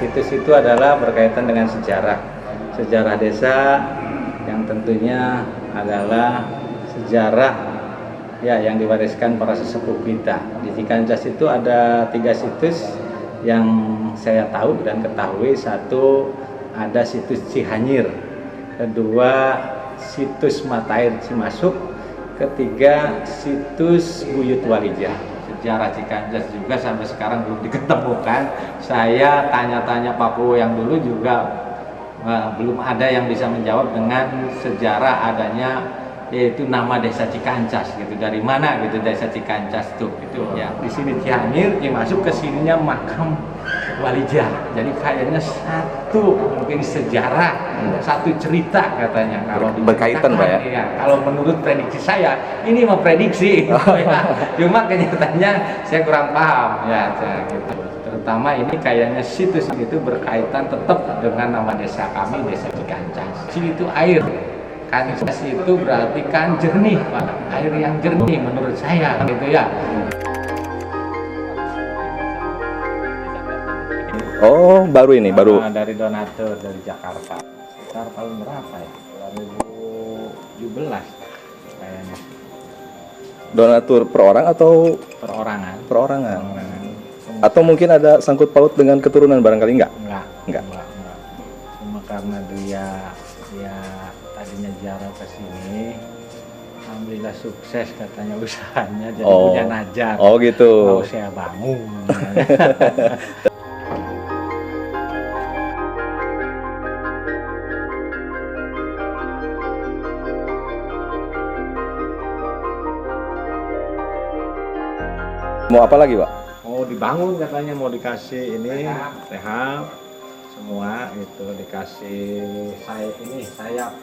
situs itu adalah berkaitan dengan sejarah desa yang tentunya adalah sejarah ya yang diwariskan para sesepuh kita. Di Cikancas itu ada 3 situs yang saya tahu dan ketahui. Satu, ada situs Cihanyir, kedua situs Mata Air Cimasuk, ketiga situs Buyut Walijah. Sejarah Cikancas juga sampai sekarang belum diketemukan. Saya tanya-tanya Pak Purwo yang dulu juga belum ada yang bisa menjawab dengan sejarah adanya yaitu nama desa Cikancas gitu. Dari mana gitu desa Cikancas tuh gitu ya. Di sini Cihanyir, masuk ke sininya makam Walijah. Jadi kayaknya satu mungkin sejarah, satu cerita katanya kalau berkaitan Pak ya. Iya, kalau menurut prediksi saya, ini mau prediksi ya. Cuma kenyataannya saya kurang paham ya gitu. Terutama ini kayaknya situs itu berkaitan tetap dengan nama desa kami, desa Cikancas. Sini itu air. Kancas itu berarti kan jernih, Pak. Air yang jernih menurut saya gitu ya. Oh, baru ini, baru. Dari donatur dari Jakarta. Sekitar tahun berapa ya? 2017 kayaknya. Donatur per orang atau Perorangan. perorangan? Atau mungkin ada sangkut paut dengan keturunan barangkali enggak? Enggak. Cuma karena dia tadinya jarang ke sini. Alhamdulillah sukses katanya usahanya, jadi punya najar. Oh gitu. Mau saya bangun. Mau apa lagi, Pak? Mau dibangun katanya, mau dikasih ini rehab semua itu, dikasih sayap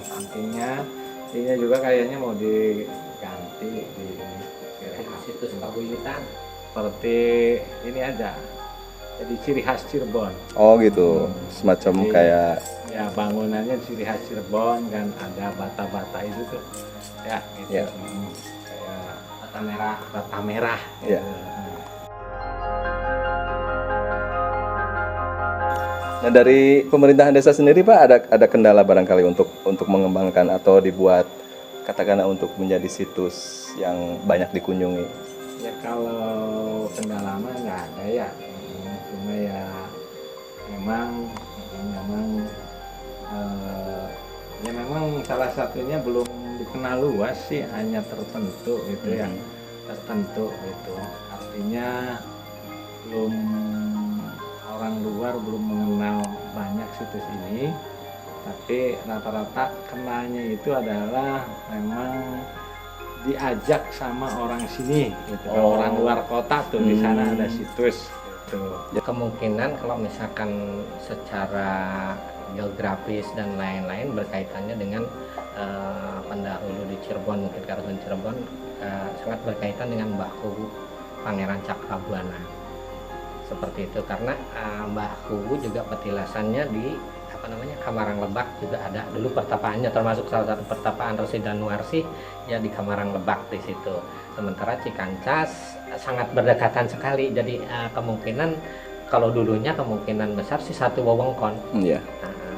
sampingnya, ininya juga kayaknya mau diganti di situs paguyutan seperti ini aja, jadi ciri khas Cirebon. Oh gitu, semacam Jadi, kayak ya bangunannya ciri khas Cirebon kan, ada bata-bata itu tuh ya gitu. Ya. Kayak bata merah Ya. gitu. Nah, dari pemerintahan desa sendiri Pak, ada kendala barangkali untuk mengembangkan atau dibuat katakanlah untuk menjadi situs yang banyak dikunjungi? Ya kalau kendala mah nggak ada ya, cuma ya memang memang salah satunya belum dikenal luas sih, hanya tertentu gitu ya, tertentu gitu. Artinya orang luar belum mengenal banyak situs ini, tapi rata-rata kenalnya itu adalah memang diajak sama orang sini gitu. Kalau orang luar kota tuh di sana ada situs gitu. Kemungkinan kalau misalkan secara geografis dan lain-lain berkaitannya dengan pendahulu di Cirebon, mungkin Karaton Cirebon sangat berkaitan dengan Mbah Kuwu Pangeran Cakrabuana. Seperti itu, karena Mbah Kuwu juga petilasannya di Kamarang Lebak juga ada dulu pertapaannya, termasuk salah satu pertapaan Resi Danuarsi ya di Kamarang Lebak di situ. Sementara Cikancas sangat berdekatan sekali, jadi kemungkinan kalau dulunya kemungkinan besar sih satu wewengkon. Iya.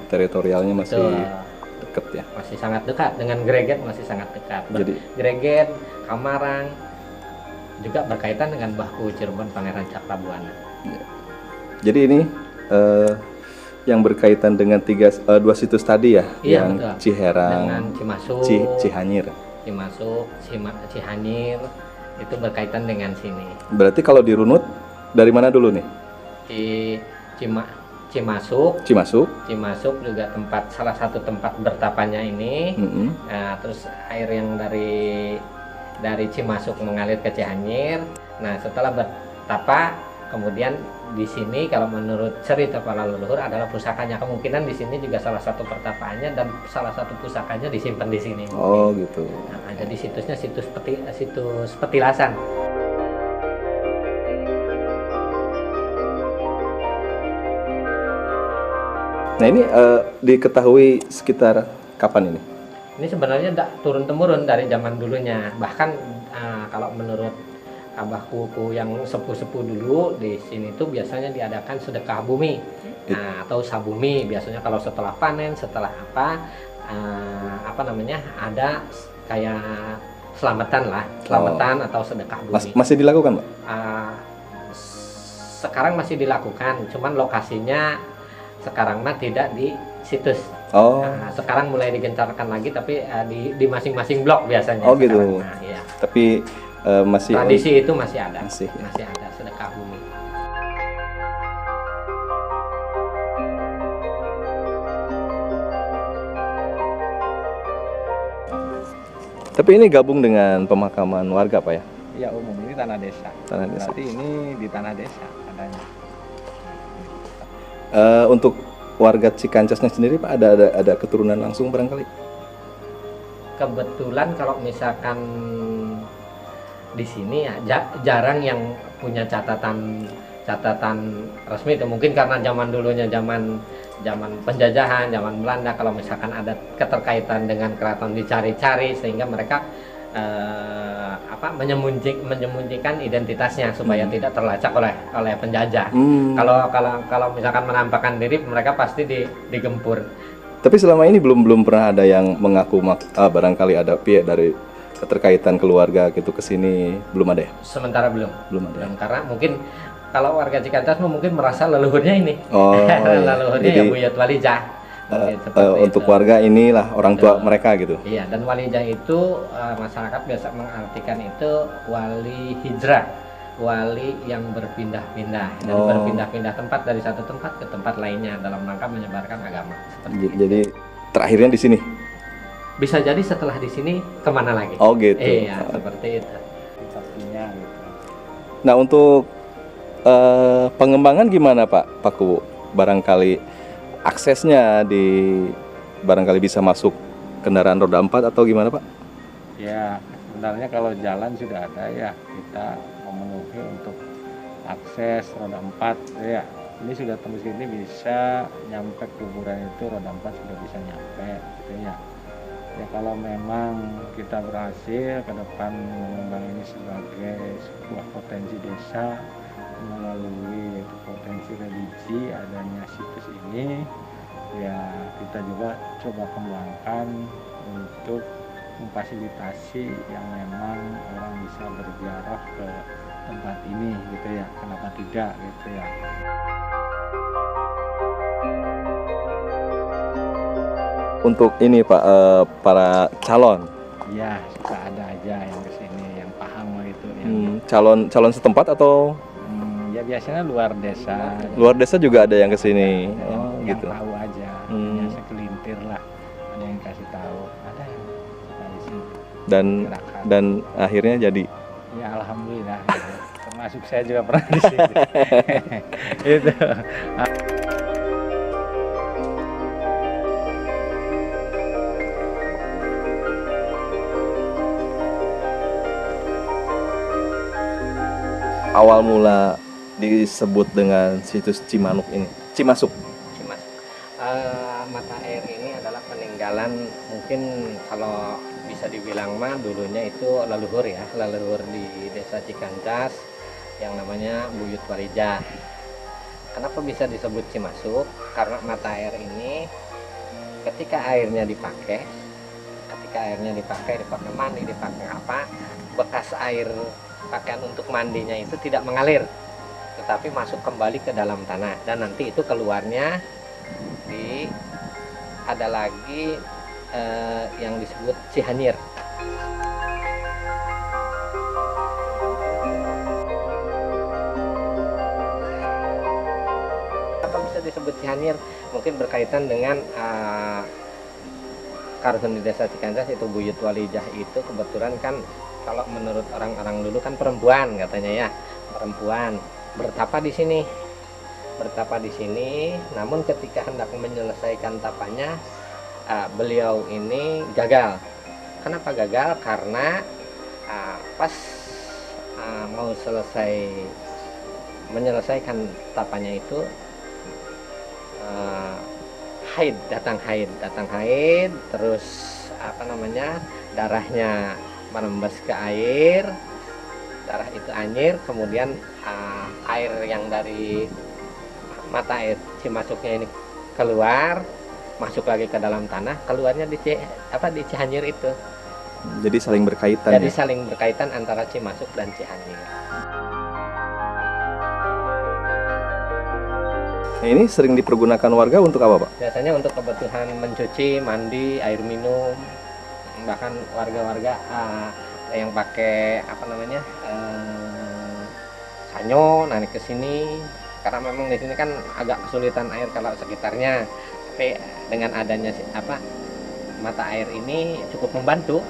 Teritorialnya masih dekat ya. Masih sangat dekat dengan Greget, masih sangat dekat. Jadi Greget, Kamarang juga berkaitan dengan Mbah Kuwu Cirebon Pangeran Cakrabuana. ya. Jadi ini yang berkaitan dengan 2 situs tadi ya, Iya, yang betul. Ciherang, Dengan Cimasuk, Cihanyir. Cihanyir itu berkaitan dengan sini. Berarti kalau dirunut dari mana dulu nih? Cimasuk juga salah satu tempat bertapanya ini. Nah, terus air yang dari Cimasuk mengalir ke Cihanyir. Nah, setelah bertapa, kemudian di sini kalau menurut cerita para leluhur adalah pusakanya. Kemungkinan di sini juga salah satu pertapaannya dan salah satu pusakanya disimpan di sini. Oh gitu. Nah, jadi situsnya situs petilasan. Nah ini diketahui sekitar kapan ini? Ini sebenarnya turun temurun dari zaman dulunya. Bahkan kalau menurut abahku yang sepuh-sepuh dulu di sini tuh biasanya diadakan sedekah bumi, atau sabumi. Biasanya kalau setelah panen, setelah apa namanya, ada kayak selamatan atau sedekah bumi. Masih dilakukan, Pak? Sekarang masih dilakukan, cuman lokasinya sekarang mah tidak di situs. Sekarang mulai digencarkan lagi, tapi di masing-masing blok biasanya. Gitu. Nah, iya. Tapi masih tradisi itu masih ada. Masih ada sedekah bumi. Tapi ini gabung dengan pemakaman warga, Pak ya? Ya, umum ini tanah desa. Tanah desa. Berarti ini di tanah desa adanya. Untuk warga Cikancasnya sendiri, Pak, ada keturunan langsung barangkali? Kebetulan kalau misalkan di sini ya jarang yang punya catatan resmi itu, mungkin karena zaman dulunya zaman penjajahan, zaman Belanda. Kalau misalkan ada keterkaitan dengan keraton dicari-cari, sehingga mereka menyembunyikan identitasnya supaya tidak terlacak oleh penjajah. Kalau misalkan menampakkan diri, mereka pasti digempur. Tapi selama ini belum pernah ada yang mengaku barangkali ada pihak dari keterkaitan keluarga gitu ke sini, belum ada ya? Sementara belum ada. Karena mungkin kalau warga Cikantas mungkin merasa leluhurnya ini. Leluhurnya jadi, ya Buyut Walijah. Untuk warga inilah orang tua mereka gitu. Iya, dan Walijah itu masyarakat biasa mengartikan itu wali hijrah, wali yang berpindah-pindah dan berpindah-pindah tempat dari satu tempat ke tempat lainnya dalam rangka menyebarkan agama. Jadi terakhirnya di sini. Bisa jadi setelah di sini kemana lagi? Gitu. Iya, seperti itu. Gitu. Nah, untuk pengembangan gimana, Pak Paku? Barangkali aksesnya barangkali bisa masuk kendaraan roda 4 atau gimana, Pak? Ya, sebenarnya kalau jalan sudah ada ya, kita memenuhi untuk akses roda 4 ya. Ini sudah tembus ini bisa nyampe kuburan itu, roda 4 sudah bisa nyampe gitu ya. Ya kalau memang kita berhasil ke depan mengembang ini sebagai sebuah potensi desa melalui potensi religi adanya situs ini, ya kita juga coba kembangkan untuk memfasilitasi yang memang orang bisa berziarah ke tempat ini gitu ya, kenapa tidak gitu ya. Untuk ini, Pak, para calon. Iya, suka ada aja yang kesini yang paham itu Calon setempat atau ya biasanya luar desa. Luar desa juga ada yang kesini. Yang Gitu. tahu aja, ya segelintir lah. Ada yang kasih tahu, ada yang suka di sini. Dan akhirnya jadi. Ya alhamdulillah. Gitu. Termasuk saya juga pernah di sini. Itu. Awal mula disebut dengan situs Cimasuk ini. Cimasuk. Mata air ini adalah peninggalan, mungkin kalau bisa dibilang mah dulunya itu leluhur di desa Cikancas yang namanya Buyut Walijah. Kenapa bisa disebut Cimasuk? Karena mata air ini ketika airnya dipakai mandi, dipakai apa, bekas air pakaian untuk mandinya itu tidak mengalir, tetapi masuk kembali ke dalam tanah, dan nanti itu keluarnya ada lagi yang disebut Cihanyir. Apa bisa disebut Cihanyir? Mungkin berkaitan dengan Karhun di desa Cikancas itu Buyut Walijah itu kebetulan kan, kalau menurut orang-orang dulu kan perempuan katanya ya, perempuan bertapa di sini, namun ketika hendak menyelesaikan tapanya, beliau ini gagal. Kenapa gagal? Karena pas mau menyelesaikan tapanya itu datang haid, terus darahnya merembes ke air, darah itu anyir, kemudian air yang dari mata air Cimasuknya ini keluar, masuk lagi ke dalam tanah, keluarnya di Cianjur itu. Jadi saling berkaitan. Jadi ya? saling berkaitan antara Cimasuk dan Cianjur. Nah, ini sering dipergunakan warga untuk apa, Pak? Biasanya untuk kebutuhan mencuci, mandi, air minum, bahkan warga-warga yang pakai sanyo naik ke sini, karena memang di sini kan agak kesulitan air kalau sekitarnya, tapi dengan adanya mata air ini cukup membantu.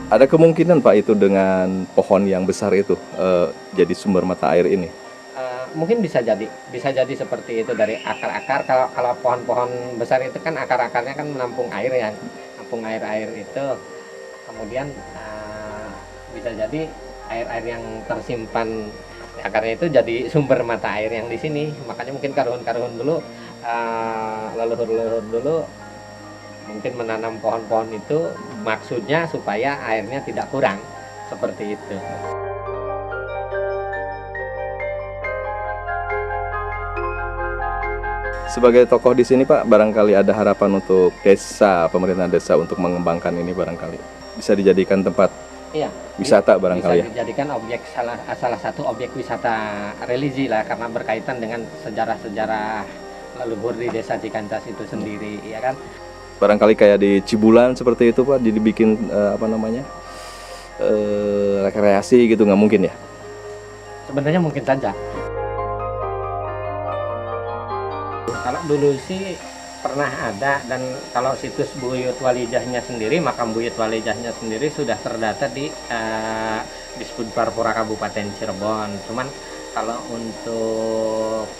Ada kemungkinan Pak itu dengan pohon yang besar itu jadi sumber mata air ini? Mungkin bisa jadi seperti itu dari akar-akar. Kalau pohon-pohon besar itu kan akar-akarnya kan menampung air ya, menampung air itu. Kemudian bisa jadi air-air yang tersimpan di akarnya itu jadi sumber mata air yang di sini. Makanya mungkin karhun-karhun dulu, leluhur-leluhur dulu mungkin menanam pohon-pohon itu maksudnya supaya airnya tidak kurang, seperti itu. Sebagai tokoh di sini Pak, barangkali ada harapan untuk pemerintahan desa untuk mengembangkan ini barangkali. Bisa dijadikan tempat wisata barangkali bisa dijadikan objek salah satu objek wisata religi lah, karena berkaitan dengan sejarah-sejarah leluhur di desa Cikantas itu sendiri, ya kan? Barangkali kayak di Cibulan seperti itu Pak, dibikin rekreasi gitu, nggak mungkin ya? Sebenarnya mungkin saja. Kalau dulu sih pernah ada, dan kalau situs Buyut Walijahnya sendiri, makam Buyut Walijahnya sendiri sudah terdata di Disput Parpora Kabupaten Cirebon. Cuman kalau untuk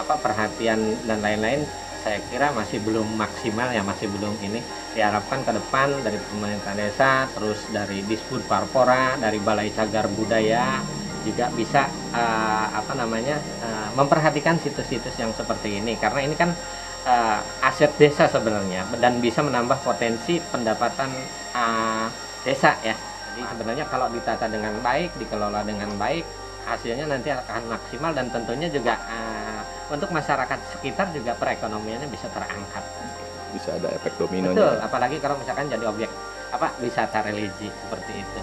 perhatian dan lain-lain, saya kira masih belum maksimal ya, masih belum ini. Diharapkan ke depan dari pemerintah desa, terus dari Disput Parpora, dari Balai Cagar Budaya juga bisa memperhatikan situs-situs yang seperti ini, karena ini kan aset desa sebenarnya dan bisa menambah potensi pendapatan desa ya. Jadi sebenarnya kalau ditata dengan baik, dikelola dengan baik, hasilnya nanti akan maksimal, dan tentunya juga untuk masyarakat sekitar juga perekonomiannya bisa terangkat. Bisa ada efek dominonya. Betul, apalagi kalau misalkan jadi objek wisata religi seperti itu.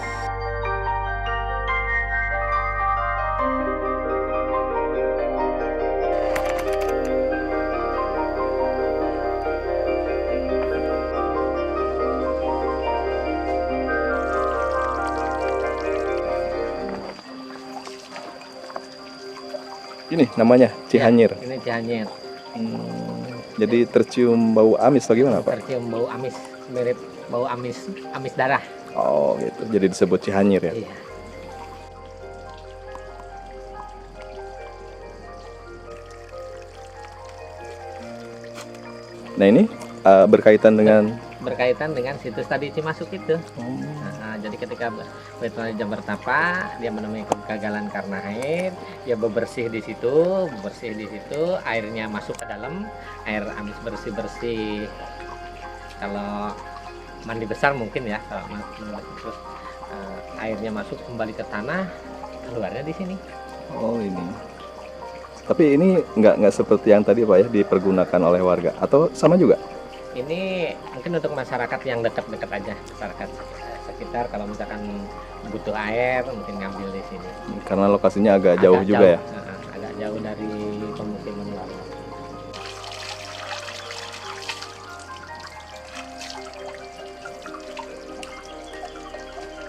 Ini namanya Cianjur. Ya, ini Cianjur. Jadi tercium bau amis bagaimana Pak? Tercium bau amis, mirip bau amis darah. Oh gitu, jadi disebut Cianjur ya? Iya. Nah ini berkaitan dengan situs tadi Cimasuk itu. Jadi ketika Buyut Walijah bertapa, dia menemui kegagalan karena haid, dia bersih di situ, airnya masuk ke dalam, air amis bersih. Kalau mandi besar mungkin ya, kalau terus airnya masuk kembali ke tanah, keluarnya di sini. Oh ini. Tapi ini nggak seperti yang tadi Pak ya, dipergunakan oleh warga atau sama juga? Ini mungkin untuk masyarakat yang dekat-dekat aja, masyarakat sekitar kalau misalkan butuh air mungkin ngambil di sini. Karena lokasinya agak jauh juga ya? Agak jauh dari pemukiman warga.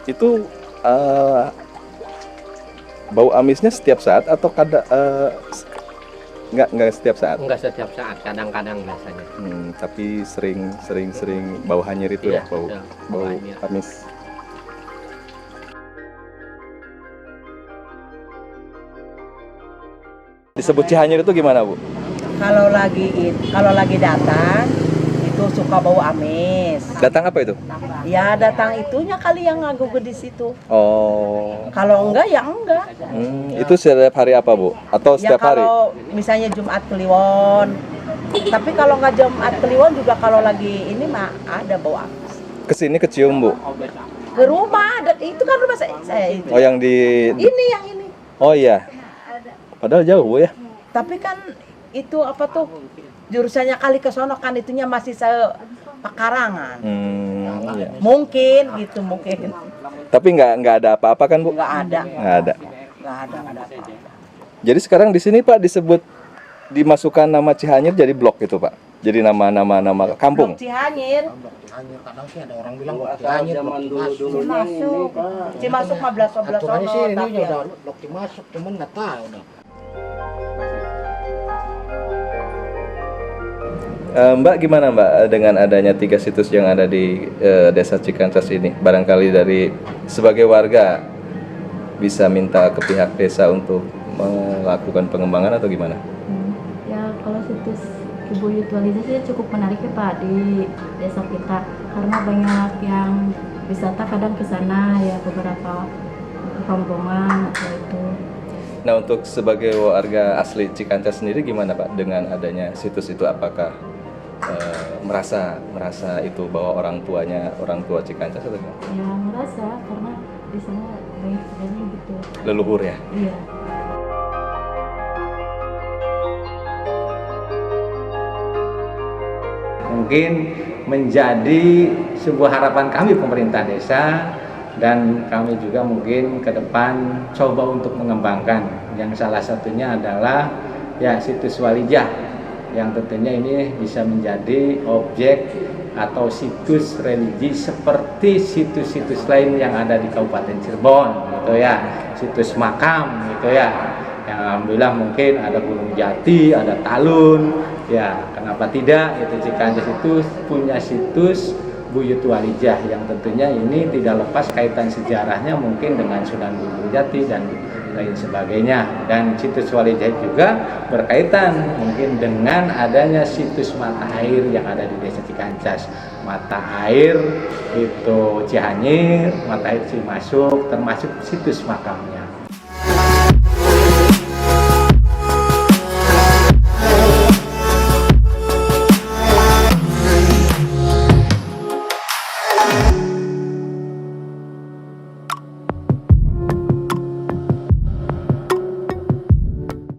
Itu bau amisnya setiap saat atau nggak setiap saat? Enggak setiap saat, kadang-kadang biasanya. Tapi sering bau hanyir itu Iya, ya, bau hanyir. amis. Disebut Cianjur itu gimana Bu? Kalau lagi datang itu suka bau amis. Datang apa itu? Ya datang itunya kali yang ngagugu di situ. Oh. Kalau enggak ya enggak. Itu setiap hari apa Bu? Atau Ya setiap hari? kalau misalnya Jumat Kliwon Tapi kalau nggak Jumat Kliwon juga kalau lagi ini mah ada bawa Kesini kecium Bu. ke rumah ada, itu kan rumah saya itu. Oh yang di Ini yang ini. Oh iya. Padahal jauh Bu ya. Tapi kan itu apa tuh jurusannya kali ke sono kan itunya masih pekarangan. Iya. Mungkin gitu mungkin. Tapi nggak ada apa-apa kan Bu? Nggak ada. Nggak ada. Nggak ada apa. Jadi sekarang di sini Pak disebut dimasukkan nama Cihanyir jadi blok gitu Pak. Jadi nama kampung. Blok Cihanyir. Hanya kadang sih ada orang bilang hanya zaman dulu Cimasuk. Cimasuk 15 aturannya sih sono ini tapi udah lokti masuk cuman nggak tahu dah. Mbak gimana Mbak dengan adanya 3 situs yang ada di Desa Cikancas ini? Barangkali dari sebagai warga bisa minta ke pihak desa untuk melakukan pengembangan atau gimana? Ya kalau situs kebuyutualisasi cukup menarik ya Pak di desa kita karena banyak yang wisata kadang ke sana ya beberapa rombongan atau itu. Nah untuk sebagai warga asli Cikancas sendiri gimana Pak dengan adanya situs itu? Apakah merasa itu bahwa orang tua Cikancas atau gimana? Ya merasa karena di sana banyak sekali gitu. Leluhur ya? Iya. Mungkin menjadi sebuah harapan kami pemerintah desa, dan kami juga mungkin ke depan coba untuk mengembangkan yang salah satunya adalah ya situs Walijah yang tentunya ini bisa menjadi objek atau situs religi seperti situs-situs lain yang ada di Kabupaten Cirebon gitu ya, situs makam gitu ya, yang alhamdulillah mungkin ada Gunung Jati, ada Talun ya, kenapa tidak itu Cikancas itu punya situs Buyut Walijah yang tentunya ini tidak lepas kaitan sejarahnya mungkin dengan Sunan Gunung Jati dan lain sebagainya, dan situs Walijah juga berkaitan mungkin dengan adanya situs mata air yang ada di Desa Cikancas, mata air itu Cihanyir, mata air Cimasuk, termasuk situs makamnya.